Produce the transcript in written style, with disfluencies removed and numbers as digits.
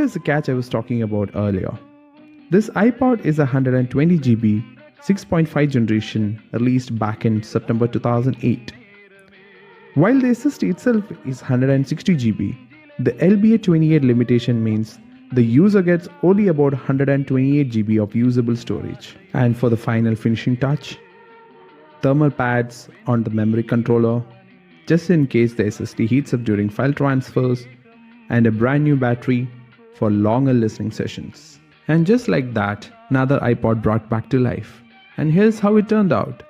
Here's the catch I was talking about earlier. This iPod is a 120 GB 6.5 generation released back in September 2008. While the SSD itself is 160 GB, the LBA28 limitation means the user gets only about 128 GB of usable storage. And for the final finishing touch, thermal pads on the memory controller, just in case the SSD heats up during file transfers, and a brand new battery for longer listening sessions. And just like that, another iPod brought back to life. And here's how it turned out.